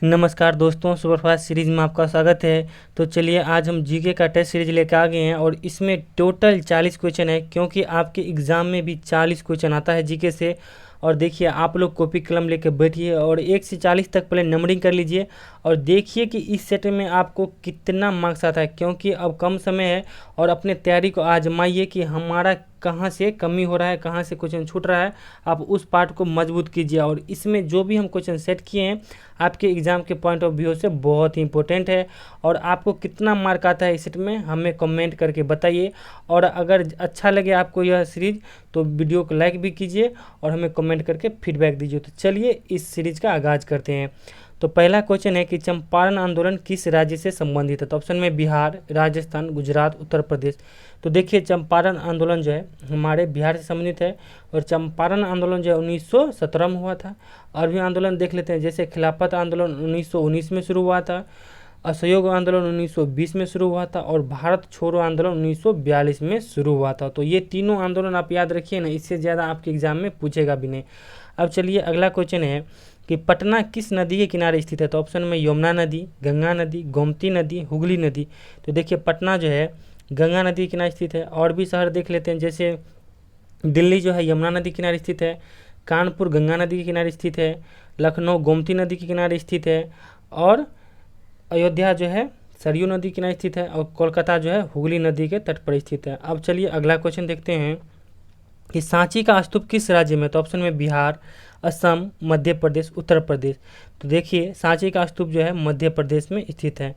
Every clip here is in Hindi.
नमस्कार दोस्तों, सुपरफास्ट सीरीज में आपका स्वागत है। तो चलिए आज हम जीके का टेस्ट सीरीज लेकर आ गए हैं और इसमें टोटल 40 क्वेश्चन है, क्योंकि आपके एग्ज़ाम में भी 40 क्वेश्चन आता है जीके से। और देखिए आप लोग कॉपी कलम लेकर बैठिए और 1 से 40 तक पहले नंबरिंग कर लीजिए और देखिए कि इस सेट में आपको कितना मार्क्स आता है, क्योंकि अब कम समय है। और अपने तैयारी को आजमाइए कि हमारा कहाँ से कमी हो रहा है, कहाँ से क्वेश्चन छूट रहा है, आप उस पार्ट को मजबूत कीजिए। और इसमें जो भी हम क्वेश्चन सेट किए हैं आपके एग्ज़ाम के पॉइंट ऑफ व्यू से बहुत ही इंपॉर्टेंट है। और आपको कितना मार्क आता है इस सेट में हमें कमेंट करके बताइए। और अगर अच्छा लगे आपको यह सीरीज तो वीडियो को लाइक भी कीजिए और हमें कमेंट करके फीडबैक दीजिए। तो चलिए इस सीरीज का आगाज़ करते हैं। तो पहला क्वेश्चन है कि चंपारण आंदोलन किस राज्य से संबंधित है। तो ऑप्शन में बिहार, राजस्थान, गुजरात, उत्तर प्रदेश। तो देखिए चंपारण आंदोलन जो है हमारे बिहार से संबंधित है और चंपारण आंदोलन जो है 1917 में हुआ था। और भी आंदोलन देख लेते हैं, जैसे खिलाफत आंदोलन 1919 में शुरू हुआ था, असहयोग आंदोलन 1920 में शुरू हुआ था और भारत छोड़ो आंदोलन 1942 में शुरू हुआ था। तो ये तीनों आंदोलन आप याद रखिए ना, इससे ज़्यादा आपके एग्जाम में पूछेगा भी नहीं। अब चलिए अगला क्वेश्चन है कि पटना किस नदी के किनारे स्थित है। तो ऑप्शन में यमुना नदी, गंगा नदी, गोमती नदी, हुगली नदी। तो देखिए पटना जो है गंगा नदी के किनारे स्थित है। और भी शहर देख लेते हैं, जैसे दिल्ली जो है यमुना नदी के किनारे स्थित है, कानपुर गंगा नदी के किनारे स्थित है, लखनऊ गोमती नदी के किनारे स्थित है और अयोध्या जो है सरयू नदी के किनारे स्थित है और कोलकाता जो है हुगली नदी के तट पर स्थित है। अब चलिए अगला क्वेश्चन देखते हैं कि सांची का स्तूप किस राज्य में। तो ऑप्शन में बिहार, असम, मध्य प्रदेश, उत्तर प्रदेश। तो देखिए सांची का स्तूप जो है मध्य प्रदेश में स्थित है।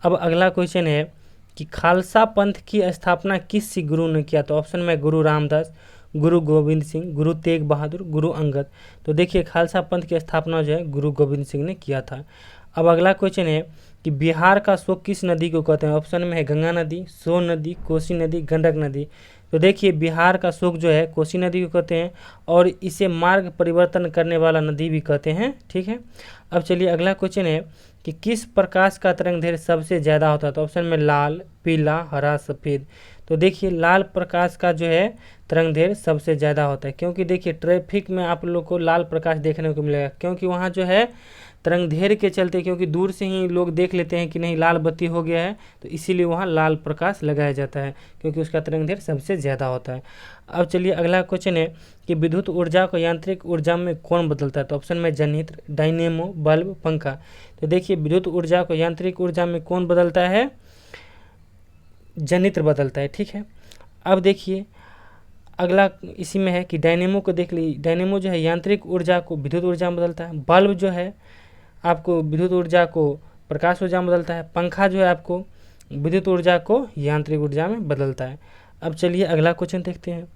अब अगला क्वेश्चन है कि खालसा पंथ की स्थापना किस गुरु ने किया। तो ऑप्शन में गुरु रामदास, गुरु गोविंद सिंह, गुरु तेग बहादुर, गुरु अंगद। तो देखिए खालसा पंथ की स्थापना जो है गुरु गोविंद सिंह ने किया था। अब अगला क्वेश्चन है कि बिहार का शोक किस नदी को कहते हैं। ऑप्शन में है गंगा नदी, सोन नदी, कोसी नदी, गंडक नदी। तो देखिए बिहार का शोक जो है कोसी नदी को कहते हैं और इसे मार्ग परिवर्तन करने वाला नदी भी कहते हैं। ठीक है। अब चलिए अगला क्वेश्चन है कि किस प्रकाश का तरंगदैर्घ्य सबसे ज़्यादा होता है। तो ऑप्शन में लाल, पीला, हरा, सफ़ेद। तो देखिए लाल प्रकाश का जो है तरंगदैर्घ्य सबसे ज़्यादा होता है, क्योंकि देखिए ट्रैफिक में आप लोग को लाल प्रकाश देखने को मिलेगा, क्योंकि वहाँ जो है तरंगदैर्घ्य के चलते, क्योंकि दूर से ही लोग देख लेते हैं कि नहीं लाल बत्ती हो गया है, तो इसीलिए वहाँ लाल प्रकाश लगाया जाता है, क्योंकि उसका तरंगदैर्घ्य सबसे ज़्यादा होता है। अब चलिए अगला क्वेश्चन है कि विद्युत ऊर्जा को यांत्रिक ऊर्जा में कौन बदलता है। तो ऑप्शन में जनहित्र, डायनेमो, बल्ब, पंखा। तो देखिए विद्युत ऊर्जा को यांत्रिक ऊर्जा में कौन बदलता है, जनहित्र बदलता है। ठीक है। अब देखिए अगला इसी में है कि डायनेमो को देख लीजिए, डायनेमो जो है यांत्रिक ऊर्जा को विद्युत ऊर्जा में बदलता है, बल्ब जो है आपको विद्युत ऊर्जा को प्रकाश ऊर्जा में बदलता है, पंखा जो है आपको विद्युत ऊर्जा को यांत्रिक ऊर्जा में बदलता है। अब चलिए अगला क्वेश्चन देखते हैं,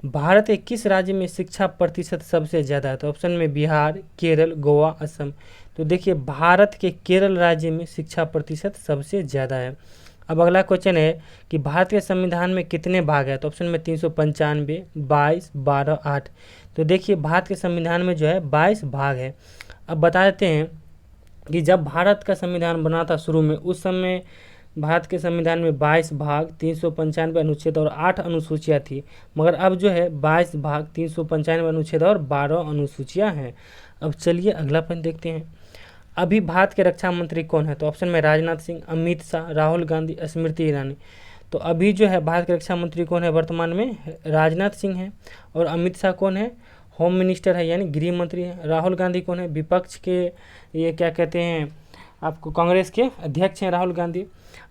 भारत के किस राज्य में शिक्षा प्रतिशत सबसे ज़्यादा है। तो ऑप्शन में बिहार, केरल, गोवा, असम। तो देखिए भारत के केरल राज्य में शिक्षा प्रतिशत सबसे ज़्यादा है। अब अगला क्वेश्चन है कि भारत के संविधान में कितने भाग है। तो ऑप्शन में 395, 22, 12, 8। तो देखिए भारत के संविधान में जो है 22 भाग है। अब बता देते हैं कि जब भारत का संविधान बना था शुरू में, उस समय भारत के संविधान में 22 भाग, 395 अनुच्छेद और 8 अनुसूचियाँ थी। मगर अब जो है 22 भाग, 395 अनुच्छेद और 12 अनुसूचियाँ हैं। अब चलिए अगला प्रश्न देखते हैं, अभी भारत के रक्षा मंत्री कौन है। तो ऑप्शन में राजनाथ सिंह, अमित शाह, राहुल गांधी, स्मृति ईरानी। तो अभी जो है भारत के रक्षा मंत्री कौन है वर्तमान में, राजनाथ सिंह हैं। और अमित शाह कौन है, होम मिनिस्टर है यानी गृह मंत्री है। राहुल गांधी कौन है, विपक्ष के ये क्या कहते हैं आपको कांग्रेस के अध्यक्ष हैं राहुल गांधी।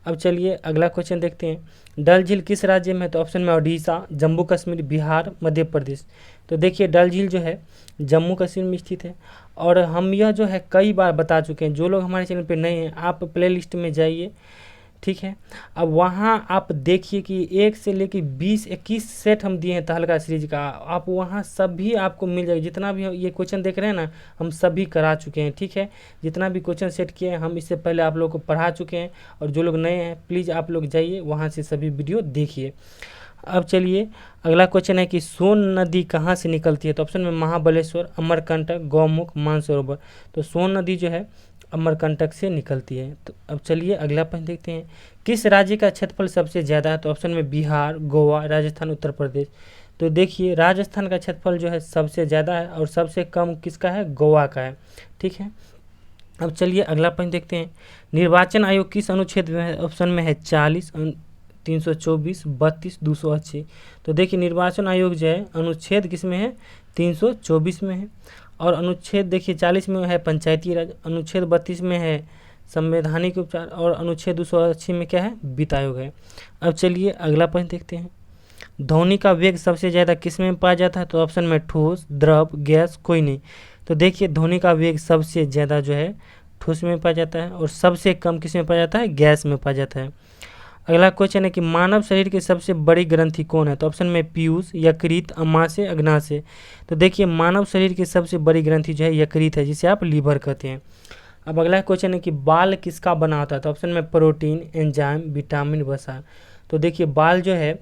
अब चलिए अगला क्वेश्चन देखते हैं, डल झील किस राज्य में है। तो ऑप्शन में ओडिशा, जम्मू कश्मीर, बिहार, मध्य प्रदेश। तो देखिए डल झील जो है जम्मू कश्मीर में स्थित है और हम यह जो है कई बार बता चुके हैं। जो लोग हमारे चैनल पे नए हैं आप प्लेलिस्ट में जाइए, ठीक है। अब वहाँ आप देखिए कि 1 से लेकर 20-21 सेट हम दिए हैं तहलका सीरीज का, आप वहाँ सभी आपको मिल जाएगा। जितना भी ये क्वेश्चन देख रहे हैं ना हम सभी करा चुके हैं। ठीक है, जितना भी क्वेश्चन सेट किए हैं हम इससे पहले आप लोगों को पढ़ा चुके हैं। और जो लोग नए हैं प्लीज़ आप लोग जाइए वहाँ से सभी वीडियो देखिए। अब चलिए अगला क्वेश्चन है कि सोन नदी कहाँ से निकलती है। तो ऑप्शन में महाबलेश्वर, अमरकंटक, गौमुख, मानसरोवर। तो सोन नदी जो है अमरकंटक से निकलती है। तो अब चलिए अगला प्रश्न देखते हैं, किस राज्य का क्षेत्रफल सबसे ज़्यादा है। तो ऑप्शन में बिहार, गोवा, राजस्थान, उत्तर प्रदेश। तो देखिए राजस्थान का क्षेत्रफल जो है सबसे ज़्यादा है और सबसे कम किसका है, गोवा का है। ठीक है। अब चलिए अगला प्रश्न देखते हैं। निर्वाचन आयोग किस अनुच्छेद में है? ऑप्शन में है 40, 324, 32, 280। तो देखिए निर्वाचन आयोग जो है अनुच्छेद किस में है? 324 में है। और अनुच्छेद देखिए 40 में है पंचायती राज, अनुच्छेद 32 में है संवैधानिक उपचार, और अनुच्छेद 280 में क्या है? वित्त आयोग है। अब चलिए अगला प्रश्न देखते हैं। ध्वनि का वेग सबसे ज़्यादा किस में पाया जाता है? तो ऑप्शन में ठोस, द्रव, गैस, कोई नहीं। तो देखिए ध्वनि का वेग सबसे ज़्यादा जो है ठोस में पाया जाता है, और सबसे कम किस में पाया जाता है? गैस में पाया जाता है। अगला क्वेश्चन है कि मानव शरीर की सबसे बड़ी ग्रंथि कौन है? तो ऑप्शन में पीयूष, यकृत, अमाशय, अग्नाशय। तो देखिए मानव शरीर की सबसे बड़ी ग्रंथि जो है यकृत है, जिसे आप लीवर कहते हैं। अब अगला क्वेश्चन है कि बाल किसका बना होता है? तो ऑप्शन में प्रोटीन, एंजाइम, विटामिन, वसा। तो देखिए बाल जो है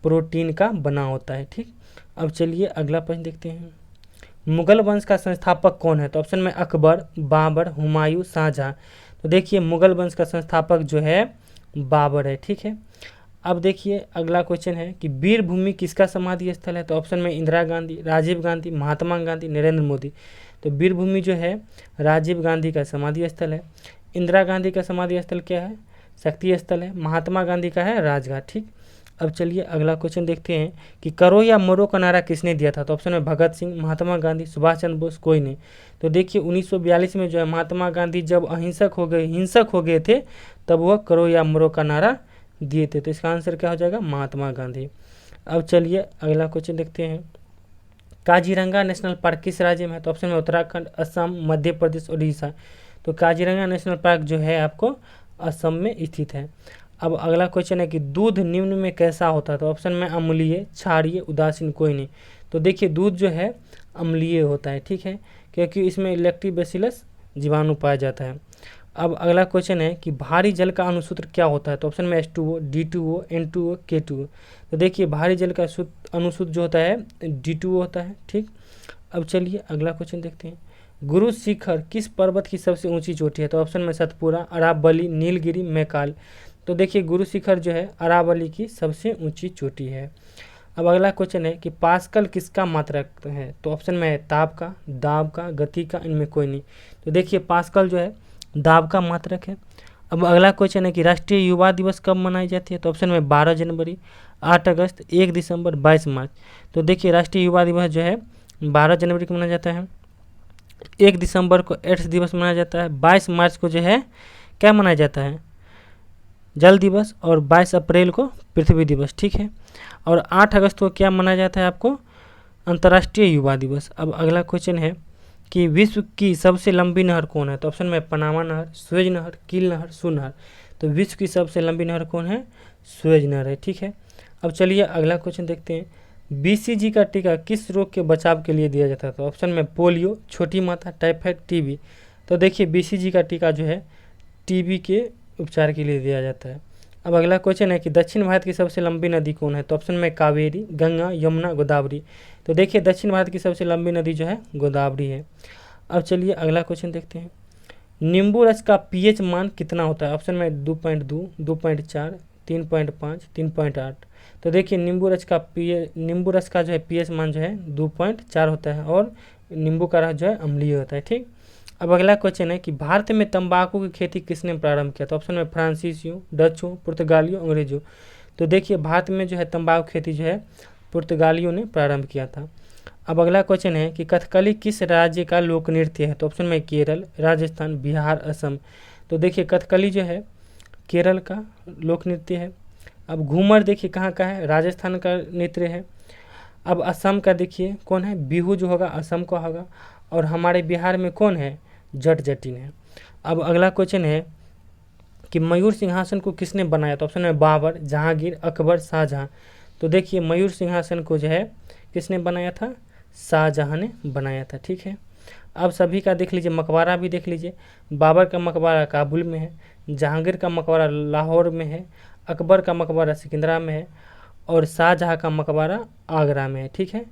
प्रोटीन का बना होता है। ठीक। अब चलिए अगला प्रश्न देखते हैं। मुगल वंश का संस्थापक कौन है? तो ऑप्शन में अकबर, बाबर, हुमायूं, शाहजहां। तो देखिए मुगल वंश का संस्थापक जो है बाबर है। ठीक है। अब देखिए अगला क्वेश्चन है कि वीरभूमि किसका समाधि स्थल है? तो ऑप्शन में इंदिरा गांधी, राजीव गांधी, महात्मा गांधी, नरेंद्र मोदी। तो वीरभूमि जो है राजीव गांधी का समाधि स्थल है। इंदिरा गांधी का समाधि स्थल क्या है? शक्ति स्थल है। महात्मा गांधी का है राजघाट। ठीक। अब चलिए अगला क्वेश्चन देखते हैं कि करो या मरो का नारा किसने दिया था? तो ऑप्शन में भगत सिंह, महात्मा गांधी, सुभाष चंद्र बोस, कोई नहीं। तो देखिए 1942 में जो है महात्मा गांधी जब हिंसक हो गए थे, तब वह करो या मरो का नारा दिए थे। तो इसका आंसर क्या हो जाएगा? महात्मा गांधी। अब चलिए अगला क्वेश्चन देखते हैं। काजीरंगा नेशनल पार्क किस राज्य में है? तो ऑप्शन में उत्तराखंड, असम, मध्य प्रदेश, उड़ीसा। तो काजीरंगा नेशनल पार्क जो है आपको असम में स्थित है। अब अगला क्वेश्चन है कि दूध निम्न में कैसा होता है? तो ऑप्शन में अम्लीय, क्षारीय, उदासीन, कोई नहीं। तो देखिए दूध जो है अम्लीय होता है। ठीक है, क्योंकि इसमें लैक्टोबैसिलस जीवाणु पाया जाता है। अब अगला क्वेश्चन है कि भारी जल का अणुसूत्र क्या होता है? तो ऑप्शन में H2O, D2O, N2O, K2O। तो देखिए भारी जल का अणुसूत्र जो होता है D2O होता है। ठीक। अब चलिए अगला क्वेश्चन देखते हैं। गुरु शिखर किस पर्वत की सबसे ऊंची चोटी है? तो ऑप्शन में सतपुरा, अरावली, नीलगिरी, मैकाल। तो देखिए गुरु शिखर जो है अरावली की सबसे ऊंची चोटी है। अब अगला क्वेश्चन है कि पास्कल किसका मात्रक है? तो ऑप्शन में है ताप का, दाब का, गति का, इनमें कोई नहीं। तो देखिए पास्कल जो है दाब का मात्रक है। अब अगला क्वेश्चन है कि राष्ट्रीय युवा दिवस कब मनाई जाती है? तो ऑप्शन में 12 जनवरी, 8 अगस्त, 1 दिसंबर, 22 मार्च। तो देखिए राष्ट्रीय युवा दिवस जो है 12 जनवरी को मनाया जाता है, 1 दिसंबर को एड्स दिवस मनाया जाता है, 22 मार्च को जो है क्या मनाया जाता है? जल दिवस, और 22 अप्रैल को पृथ्वी दिवस। ठीक है। और 8 अगस्त को क्या मनाया जाता है आपको? अंतर्राष्ट्रीय युवा दिवस। अब अगला क्वेश्चन है कि विश्व की सबसे लंबी नहर कौन है? तो ऑप्शन में पनामा नहर, सुएज नहर, कील नहर, सू नहर। तो विश्व की सबसे लंबी नहर कौन है? सुएज नहर है। ठीक है। अब चलिए अगला क्वेश्चन देखते हैं। BCG का टीका किस रोग के बचाव के लिए दिया जाता है? तो ऑप्शन में पोलियो, छोटी माता, टाइफाइड, टीबी। तो देखिए BCG का टीका जो है टीबी के उपचार के लिए दिया जाता है। अब अगला क्वेश्चन है कि दक्षिण भारत की सबसे लंबी नदी कौन है? तो ऑप्शन में कावेरी, गंगा, यमुना, गोदावरी। तो देखिए दक्षिण भारत की सबसे लंबी नदी जो है गोदावरी है। अब चलिए अगला क्वेश्चन देखते हैं। नींबू रस का pH मान कितना होता है? ऑप्शन में 2.2, 2.4, 3.5, 3.8। तो देखिए नींबू रस का जो है pH मान जो है 2.4 होता है, और नींबू का रस जो है अम्लीय होता है। ठीक। अब अगला क्वेश्चन है कि भारत में तंबाकू की खेती किसने प्रारंभ किया? तो ऑप्शन में फ्रांसीसियों, डचों, पुर्तगालियों, अंग्रेजों। तो देखिए भारत में जो है तंबाकू खेती जो है पुर्तगालियों ने प्रारंभ किया था। अब अगला क्वेश्चन है कि कथकली किस राज्य का लोक नृत्य है? तो ऑप्शन में केरल, राजस्थान, बिहार, असम। तो देखिए कथकली जो है केरल का लोक नृत्य है। अब घूमर देखिए कहाँ का है? राजस्थान का नृत्य है। अब असम का देखिए कौन है? बिहू जो होगा असम का होगा। और हमारे बिहार में कौन है? जट जटिन है। अब अगला क्वेश्चन है कि मयूर सिंहासन को किसने बनाया? तो ऑप्शन में बाबर, जहांगीर, अकबर, शाहजहां। तो देखिए मयूर सिंहासन को जो है किसने बनाया था? शाहजहां ने बनाया था। ठीक है। अब सभी का देख लीजिए, मकबरा भी देख लीजिए। बाबर का मकबरा काबुल में है, जहांगीर का मकबरा लाहौर में है, अकबर का मकबरा सिकंदरा में है, और शाहजहां का मकबरा आगरा में है। ठीक है।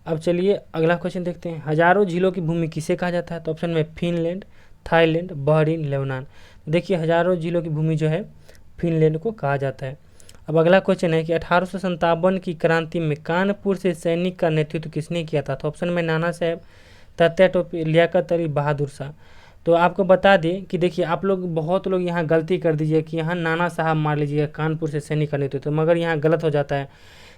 अब चलिए अगला क्वेश्चन देखते हैं। हजारों झीलों की भूमि किसे कहा जाता है? तो ऑप्शन में फिनलैंड, थाईलैंड, बहरीन, लेबनान। देखिए हजारों झीलों की भूमि जो है फिनलैंड को कहा जाता है। अब अगला क्वेश्चन है कि 1857 की क्रांति में कानपुर से सैनिक का नेतृत्व किसने किया था? तो ऑप्शन में नाना साहेब, तात्या टोपे, लियाकत अली, बहादुर शाह। तो आपको बता दें कि देखिए आप लोग बहुत लोग यहाँ गलती कर दीजिए कि यहाँ नाना साहब मार लीजिएगा, कानपुर से सैनिक का नेतृत्व, मगर यहाँ गलत हो जाता है।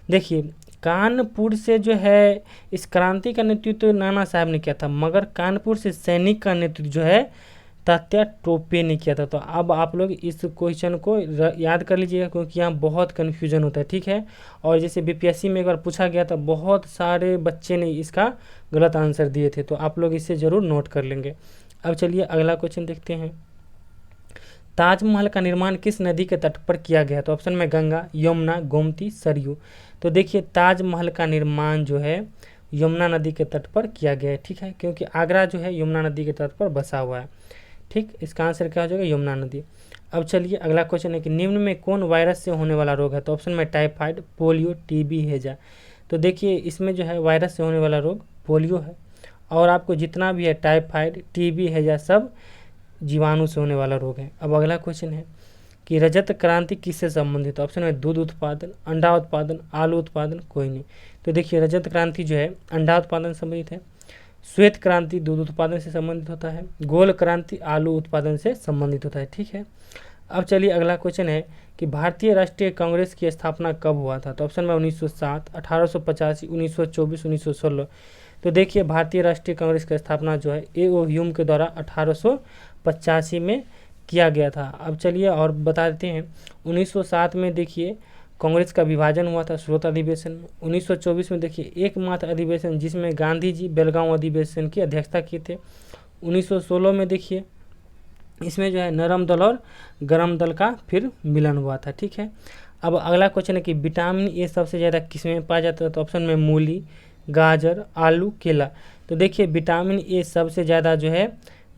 देखिए कानपुर से जो है इस क्रांति का नेतृत्व नाना साहब ने किया था, मगर कानपुर से सैनिक का नेतृत्व जो है तात्या टोपे ने किया था। तो अब आप लोग इस क्वेश्चन को याद कर लीजिएगा, क्योंकि यहाँ बहुत कन्फ्यूजन होता है, ठीक है। और जैसे बीपीएससी में एक बार पूछा गया था, बहुत सारे बच्चे ने इसका गलत आंसर दिए थे, तो आप लोग इसे ज़रूर नोट कर लेंगे। अब चलिए अगला क्वेश्चन देखते हैं। ताजमहल का निर्माण किस नदी के तट पर किया गया? तो ऑप्शन में गंगा, यमुना, गोमती, सरयू। तो देखिए ताजमहल का निर्माण जो है यमुना नदी के तट पर किया गया है, ठीक है, क्योंकि आगरा जो है यमुना नदी के तट पर बसा हुआ है, ठीक। इसका आंसर क्या हो जाएगा? यमुना नदी। अब चलिए अगला क्वेश्चन है कि निम्न में कौन वायरस से होने वाला रोग है? तो ऑप्शन में टाइफाइड, पोलियो, टीबी, हैजा। तो देखिए इसमें जो है वायरस से होने वाला रोग पोलियो है, और आपको जितना भी है टाइफाइड, टीबी, हैजा सब जीवाणु से होने वाला रोग है। अब अगला क्वेश्चन है कि रजत क्रांति किससे संबंधित है? ऑप्शन में दूध उत्पादन, अंडा उत्पादन, आलू उत्पादन, कोई नहीं। तो देखिए रजत क्रांति जो है अंडा उत्पादन से संबंधित है, श्वेत क्रांति दूध उत्पादन से संबंधित होता है, गोल क्रांति आलू उत्पादन से संबंधित होता है, ठीक है। अब चलिए अगला क्वेश्चन है कि भारतीय राष्ट्रीय कांग्रेस की स्थापना कब हुआ था? तो ऑप्शन में 1907, 1885, 1924, 1916। तो देखिए भारतीय राष्ट्रीय कांग्रेस की स्थापना जो है ए.ओ. ह्यूम के द्वारा 1885 में किया गया था। अब चलिए और बता देते हैं 1907 में देखिए कांग्रेस का विभाजन हुआ था स्रोत अधिवेशन में। 1924 में देखिए एकमात्र अधिवेशन जिसमें गांधी जी बेलगांव अधिवेशन की अध्यक्षता किए थे। 1916 में देखिए इसमें जो है नरम दल और गरम दल का फिर मिलन हुआ था, ठीक है। अब अगला क्वेश्चन है कि विटामिन ए सबसे ज़्यादा किसमें पाया जाता है? तो ऑप्शन में मूली, गाजर, आलू, केला। तो देखिए विटामिन ए सबसे ज़्यादा जो है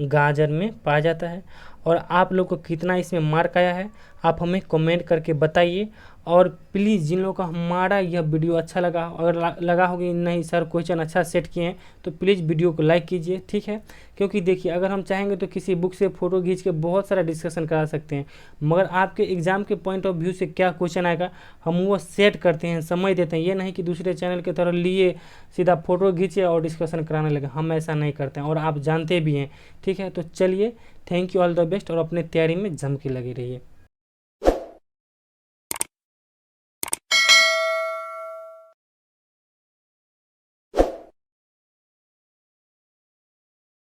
गाजर में पाया जाता है। और आप लोग को कितना इसमें मार्क आया है आप हमें कमेंट करके बताइए। और प्लीज़ जिन लोगों को हमारा यह वीडियो अच्छा लगा, अगर लगा होगा नहीं सर क्वेश्चन अच्छा सेट किए हैं, तो प्लीज़ वीडियो को लाइक कीजिए, ठीक है। क्योंकि देखिए अगर हम चाहेंगे तो किसी बुक से फ़ोटो खींच के बहुत सारा डिस्कशन करा सकते हैं, मगर आपके एग्ज़ाम के पॉइंट ऑफ व्यू से क्या क्वेश्चन आएगा हम वो सेट करते हैं, समय देते हैं। ये नहीं कि दूसरे चैनल की तरह लिए सीधा फ़ोटो खींचे और डिस्कशन कराने लगे, हम ऐसा नहीं करते हैं और आप जानते भी हैं, ठीक है। तो चलिए thank you, all the best, और अपने तैयारी में जम के लगे रहिए।